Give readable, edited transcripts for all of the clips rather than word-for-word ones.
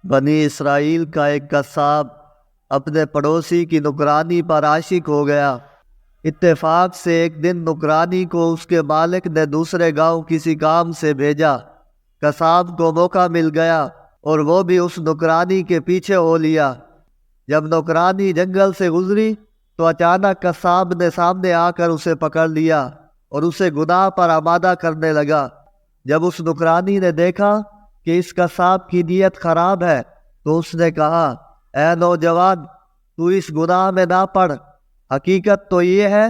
بنی اسرائیل کا ایک قصاب اپنے پڑوسی کی نوکرانی پر عاشق ہو گیا۔ اتفاق سے ایک دن نوکرانی کو اس کے مالک نے دوسرے گاؤں کسی کام سے بھیجا۔ قصاب کو موقع مل گیا اور وہ بھی اس نوکرانی کے پیچھے ہو لیا۔ جب نوکرانی جنگل سے گزری تو اچانک قصاب نے سامنے آ کر اسے پکڑ لیا اور اسے گناہ پر آمادہ کرنے لگا۔ جب اس نوکرانی نے دیکھا کہ اس قصاب کی نیت خراب ہے تو اس نے کہا، اے نوجوان، تو اس گناہ میں نہ پڑ۔ حقیقت تو یہ ہے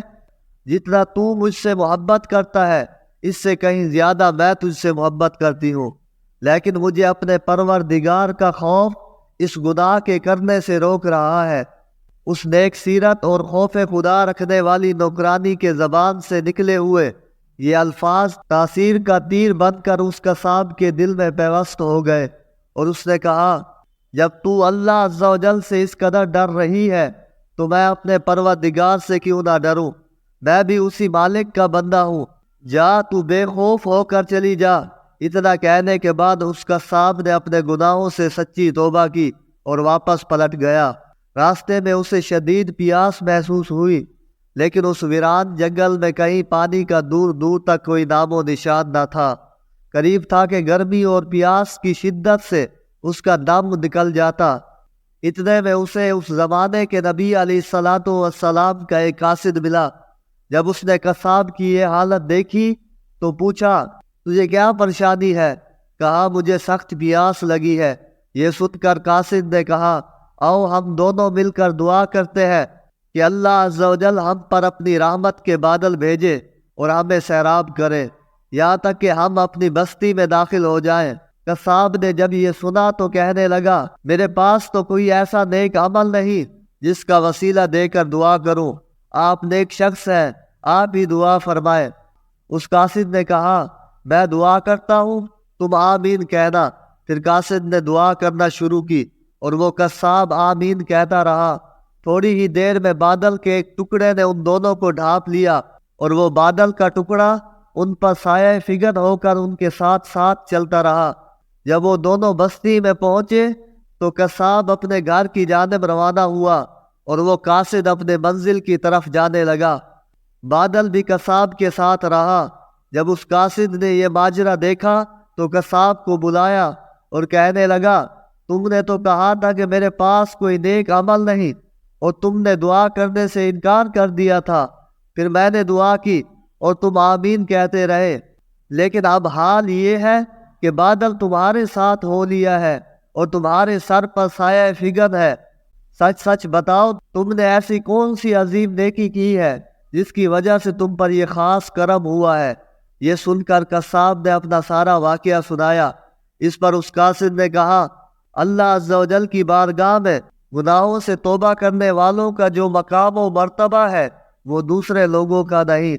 جتنا تو مجھ سے محبت کرتا ہے اس سے کہیں زیادہ میں تجھ سے محبت کرتی ہوں، لیکن مجھے اپنے پروردگار کا خوف اس گناہ کے کرنے سے روک رہا ہے۔ اس نیک سیرت اور خوف خدا رکھنے والی نوکرانی کے زبان سے نکلے ہوئے یہ الفاظ تاثیر کا تیر بن کر اس قصاب کے دل میں پیوست ہو گئے، اور اس نے کہا، جب تو اللہ عز و جل سے اس قدر ڈر رہی ہے تو میں اپنے پروردگار سے کیوں نہ ڈروں؟ میں بھی اسی مالک کا بندہ ہوں، جا تو بے خوف ہو کر چلی جا۔ اتنا کہنے کے بعد اس قصاب نے اپنے گناہوں سے سچی توبہ کی اور واپس پلٹ گیا۔ راستے میں اسے شدید پیاس محسوس ہوئی، لیکن اس ویران جنگل میں کہیں پانی کا دور دور تک کوئی نام و نشان نہ تھا۔ قریب تھا کہ گرمی اور پیاس کی شدت سے اس کا دم نکل جاتا۔ اتنے میں اسے اس زمانے کے نبی علیہ الصلاۃ والسلام کا ایک قاصد ملا۔ جب اس نے قصاب کی یہ حالت دیکھی تو پوچھا، تجھے کیا پریشانی ہے؟ کہا، مجھے سخت پیاس لگی ہے۔ یہ سن کر قاصد نے کہا، آؤ ہم دونوں مل کر دعا کرتے ہیں کہ اللہ عز و جل ہم پر اپنی رحمت کے بادل بھیجے اور ہمیں سیراب کرے یہاں تک کہ ہم اپنی بستی میں داخل ہو جائیں۔ قصاب نے جب یہ سنا تو کہنے لگا، میرے پاس تو کوئی ایسا نیک عمل نہیں جس کا وسیلہ دے کر دعا کروں۔ آپ نیک شخص ہیں، آپ ہی دعا فرمائیں۔ اس قاصد نے کہا، میں دعا کرتا ہوں، تم آمین کہنا۔ پھر قاصد نے دعا کرنا شروع کی اور وہ قصاب آمین کہتا رہا۔ تھوڑی ہی دیر میں بادل کے ایک ٹکڑے نے ان دونوں کو ڈھانپ لیا اور وہ بادل کا ٹکڑا ان پر سایہ فگن ہو کر ان کے ساتھ ساتھ چلتا رہا۔ جب وہ دونوں بستی میں پہنچے تو قصاب اپنے گھر کی جانب روانہ ہوا اور وہ قاصد اپنے منزل کی طرف جانے لگا۔ بادل بھی قصاب کے ساتھ رہا۔ جب اس قاصد نے یہ ماجرا دیکھا تو قصاب کو بلایا اور کہنے لگا، تم نے تو کہا تھا کہ میرے پاس کوئی نیک عمل نہیں اور تم نے دعا کرنے سے انکار کر دیا تھا۔ پھر میں نے دعا کی اور تم آمین کہتے رہے، لیکن اب حال یہ ہے کہ بادل تمہارے ساتھ ہو لیا ہے اور تمہارے سر پر سایہ فگن ہے۔ سچ سچ بتاؤ، تم نے ایسی کون سی عظیم نیکی کی ہے جس کی وجہ سے تم پر یہ خاص کرم ہوا ہے؟ یہ سن کر قصاب نے اپنا سارا واقعہ سنایا۔ اس پر اس قاصد نے کہا، اللہ عز و جل کی بارگاہ میں گناہوں سے توبہ کرنے والوں کا جو مقام و مرتبہ ہے وہ دوسرے لوگوں کا نہیں۔